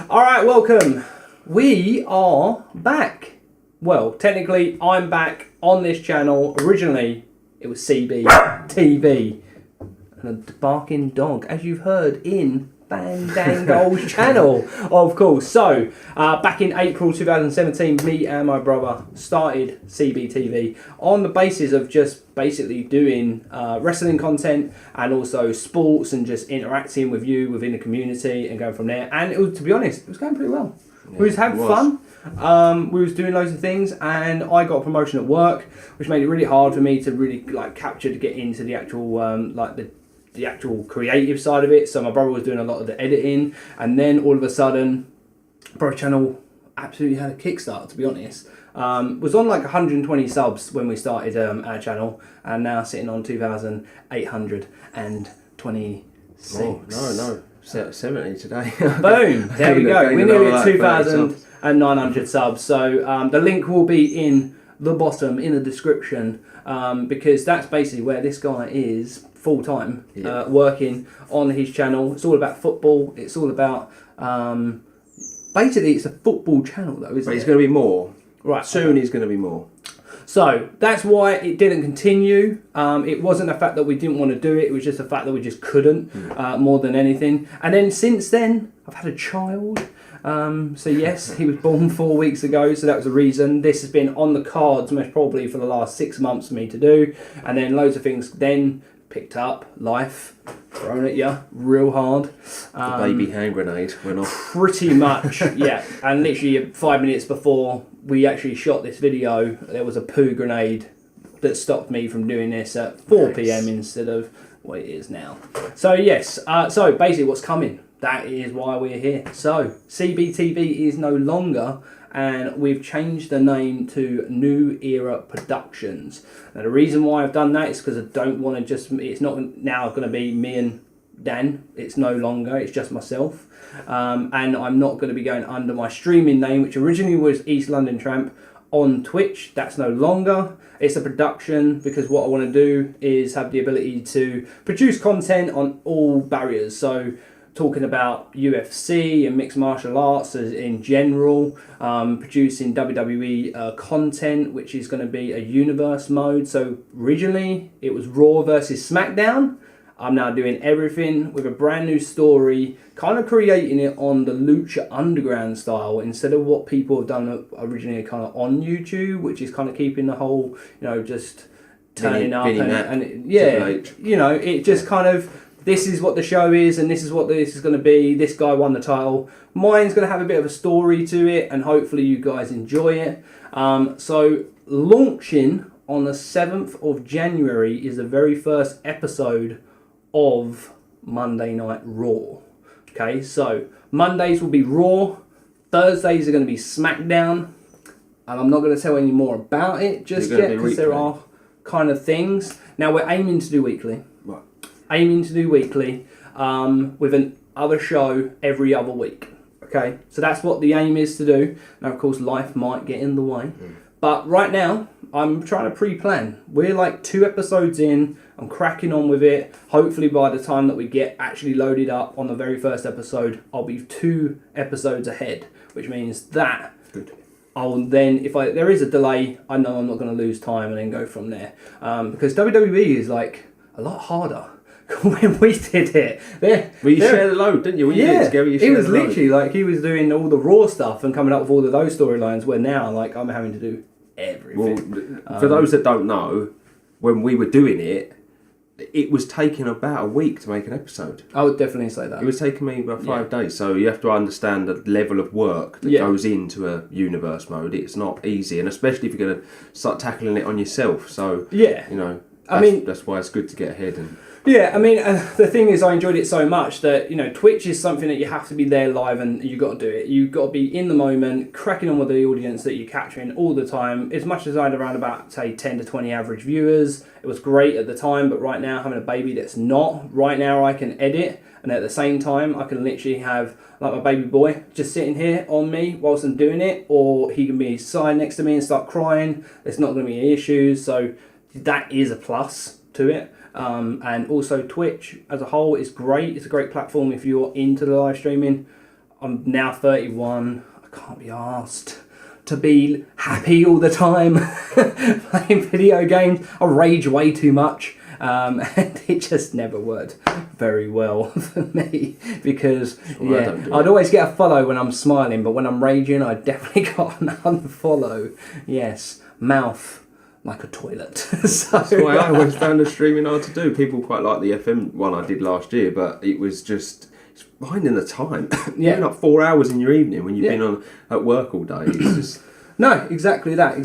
All right, welcome. We are back. Well, technically, I'm back on this channel. Originally, it was CB TV. And a barking dog, as you've heard in Fandango's channel, of course. So, back in April 2017, me and my brother started CBTV on the basis of just basically doing wrestling content and also sports and just interacting with you within the community and going from there. And it was, to be honest, it was going pretty well. Yeah, we was having fun. We was doing loads of things, and I got a promotion at work, which made it really hard for me to really capture to get into the actual the actual creative side of it. So my brother was doing a lot of the editing, and then all of a sudden, Bro Channel absolutely had a kickstart, to be honest. Was on 120 subs when we started our channel, and now sitting on 2,826. Oh, no. 70 today. Boom! There we go. We're nearly at 2,900 subs. So the link will be in the bottom, in the description, because that's basically where this guy is full time, working on his channel. It's all about football. It's all about basically it's a football channel though, isn't it? But it's going to be more. Right. Soon he's going to be more. So that's why it didn't continue. It wasn't the fact that we didn't want to do it. It was just the fact that we just couldn't, more than anything. And then since then, I've had a child. So yes, he was born 4 weeks ago, so that was the reason. This has been on the cards most probably for the last 6 months for me to do. And then loads of things then picked up, life thrown at you real hard. The baby hand grenade went off. Pretty much, yeah. And literally 5 minutes before we actually shot this video, there was a poo grenade that stopped me from doing this at 4 p.m. instead of what it is now. So yes, so basically what's coming, that is why we're here. So CBTV is no longer, and we've changed the name to New Era Productions. Now the reason why I've done that is because I don't want to just, it's not now going to be me and Dan, it's no longer, it's just myself. And I'm not going to be going under my streaming name, which originally was East London Tramp, on Twitch. That's no longer. It's a production, because what I want to do is have the ability to produce content on all barriers. So talking about UFC and mixed martial arts in general, producing WWE content, which is going to be a universe mode. So originally it was Raw versus SmackDown. I'm now doing everything with a brand new story, kind of creating it on the Lucha Underground style instead of what people have done originally kind of on YouTube, which is kind of keeping the whole, just turning up and yeah, it just kind of, this is what the show is and this is what this is going to be. This guy won the title. Mine's going to have a bit of a story to it, and hopefully you guys enjoy it. So launching on the 7th of January is the very first episode of Monday Night Raw. Okay, so Mondays will be Raw, Thursdays are going to be SmackDown, and I'm not going to tell any more about it just yet because there are kind of things. Now we're aiming to do weekly. Right. Aiming to do weekly, with an other show every other week. Okay, so that's what the aim is to do. Now, of course, life might get in the way, but right now I'm trying to pre-plan. We're 2 episodes in. I'm cracking on with it. Hopefully, by the time that we get actually loaded up on the very first episode, I'll be 2 episodes ahead, which means that I'll then, if there is a delay, I know I'm not going to lose time and then go from there. Because WWE is a lot harder. When we did it, you shared a load, didn't you? When you did it together, it was literally he was doing all the Raw stuff and coming up with all of those storylines. Where now, I'm having to do everything. Well, for those that don't know, when we were doing it, it was taking about a week to make an episode. I would definitely say that. It was taking me about 5 days, so you have to understand the level of work that goes into a universe mode. It's not easy, and especially if you're going to start tackling it on yourself. So that's why it's good to get ahead and. Yeah, the thing is, I enjoyed it so much that, Twitch is something that you have to be there live and you've got to do it. You've got to be in the moment, cracking on with the audience that you're capturing all the time. As much as I had around about, say, 10 to 20 average viewers, it was great at the time, but right now, having a baby that's not, right now I can edit, and at the same time, I can literally have, my baby boy just sitting here on me whilst I'm doing it, or he can be side next to me and start crying. There's not going to be any issues, so that is a plus to it. And also Twitch as a whole is great. It's a great platform if you're into the live streaming. I'm now 31. I can't be asked to be happy all the time playing video games. I rage way too much. And it just never worked very well for me because I'd always get a follow when I'm smiling, but when I'm raging, I definitely got an unfollow. Yes, mouth like a toilet. So, that's why I always found the streaming hard to do. People quite like the FM one I did last year, but it was just finding the time. Yeah, like 4 hours in your evening when you've been at work all day. It's just. No, exactly that.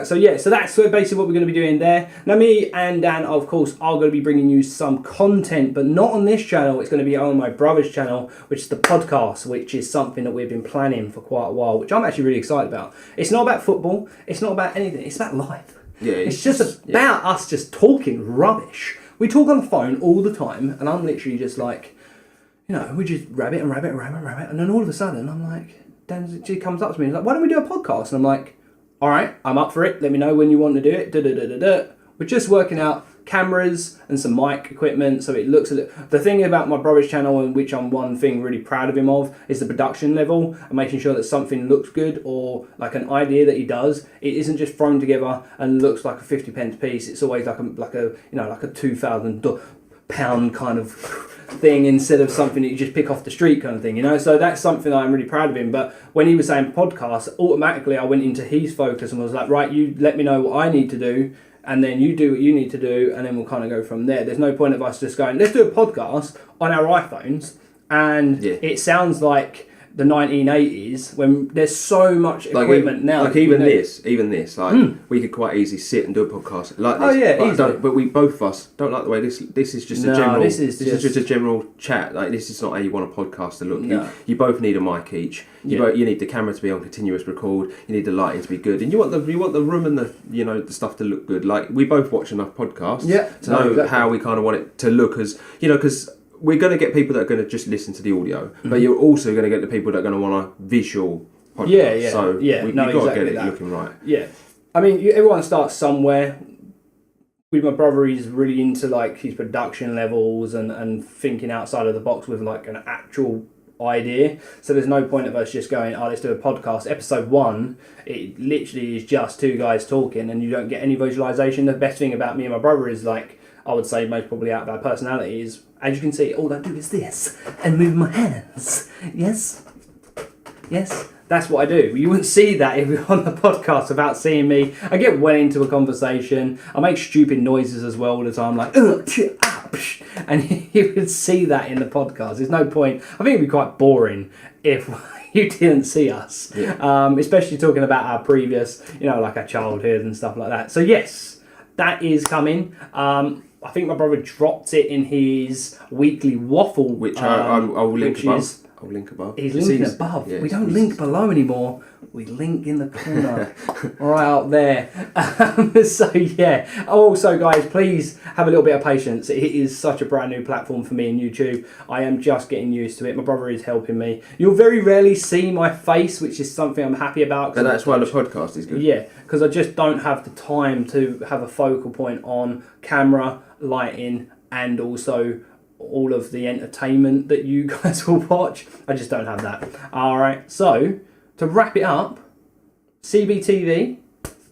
So so that's basically what we're going to be doing there. Now me and Dan, of course, are going to be bringing you some content, but not on this channel. It's going to be on my brother's channel, which is the podcast, which is something that we've been planning for quite a while, which I'm actually really excited about. It's not about football. It's not about anything. It's about life. Yeah, it's just about us just talking rubbish. We talk on the phone all the time, and I'm literally just like, we just rabbit, and then all of a sudden I'm like, Dan comes up to me and is like, why don't we do a podcast? And I'm like, all right, I'm up for it. Let me know when you want to do it. We're just working out cameras and some mic equipment so it looks a little... The thing about my brother's channel, and which I'm one thing really proud of him of, is the production level and making sure that something looks good, or like an idea that he does, it isn't just thrown together and looks like a 50p piece. It's always like a £2,000 kind of thing instead of something that you just pick off the street kind of thing, so that's something that I'm really proud of him. But when he was saying podcast, automatically I went into his focus and was like, right, you let me know what I need to do, and then you do what you need to do, and then we'll kind of go from there. There's no point of us just going, let's do a podcast on our iPhones, and it sounds like the 1980s when there's so much equipment now. Like even this, we could quite easily sit and do a podcast like this. Oh yeah, but we both of us don't like the way this is just a general. This is just a general chat. Like this is not how you want a podcast to look. No. You both need a mic each. You need the camera to be on continuous record. You need the lighting to be good, and you want the room and the the stuff to look good. Like we both watch enough podcasts to know how we kind of want it to look, as because. We're going to get people that are going to just listen to the audio, but you're also going to get the people that are going to want a visual podcast. So we've got to get it looking right. Yeah. I mean, everyone starts somewhere. With my brother, he's really into like his production levels and thinking outside of the box with like an actual idea. So there's no point of us just going, let's do a podcast. Episode 1, it literally is just two guys talking and you don't get any visualization. The best thing about me and my brother is like, I would say most probably out of our personalities, as you can see, all I do is this and move my hands. Yes, that's what I do. You wouldn't see that if you're on the podcast without seeing me. I get well into a conversation. I make stupid noises as well all the time, like and you would see that in the podcast. There's no point. I think it'd be quite boring if you didn't see us, especially talking about our previous, like our childhood and stuff like that. So yes, that is coming. I think my brother dropped it in his weekly waffle, which I will link above. I'll link above. He's linking above. Yeah, we don't link below anymore. We link in the corner, right out there. So yeah. Also, guys, please have a little bit of patience. It is such a brand new platform for me in YouTube. I am just getting used to it. My brother is helping me. You'll very rarely see my face, which is something I'm happy about. And that's why the podcast is good. Yeah, because I just don't have the time to have a focal point on camera, lighting, and also all of the entertainment that you guys will watch. I just don't have that. All right, so to wrap it up, CBTV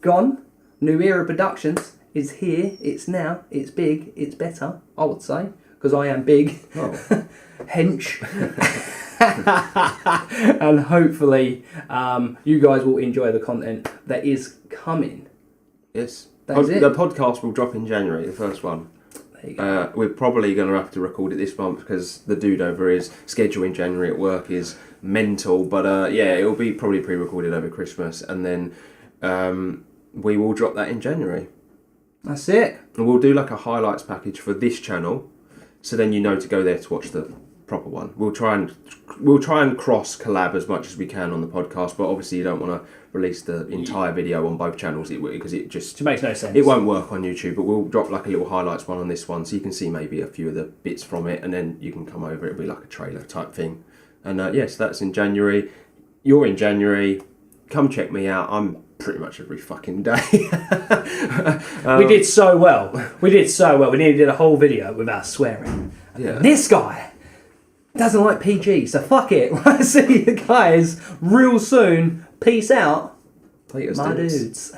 gone. New Era Productions is here. It's now. It's big. It's better, I would say, because I am big. Hench. And hopefully you guys will enjoy the content that is coming. Yes. The podcast will drop in January, the first one. We're probably going to have to record it this month because the dude-over is schedule in January at work is mental. But it will be probably pre-recorded over Christmas, and then we will drop that in January. That's it. And we'll do like a highlights package for this channel, so then you know to go there to watch the proper one. We'll try and cross collab as much as we can on the podcast, but obviously you don't want to release the entire video on both channels because it just makes no sense. It won't work on YouTube, but we'll drop like a little highlights one on this one, so you can see maybe a few of the bits from it, and then you can come over. It'll be like a trailer type thing. And yes, that's in January. You're in January. Come check me out. I'm pretty much every fucking day. We did so well. We nearly did a whole video without swearing. Yeah. And this guy doesn't like PG, so fuck it. See you guys real soon. Peace out, Peter my Stinks. dudes.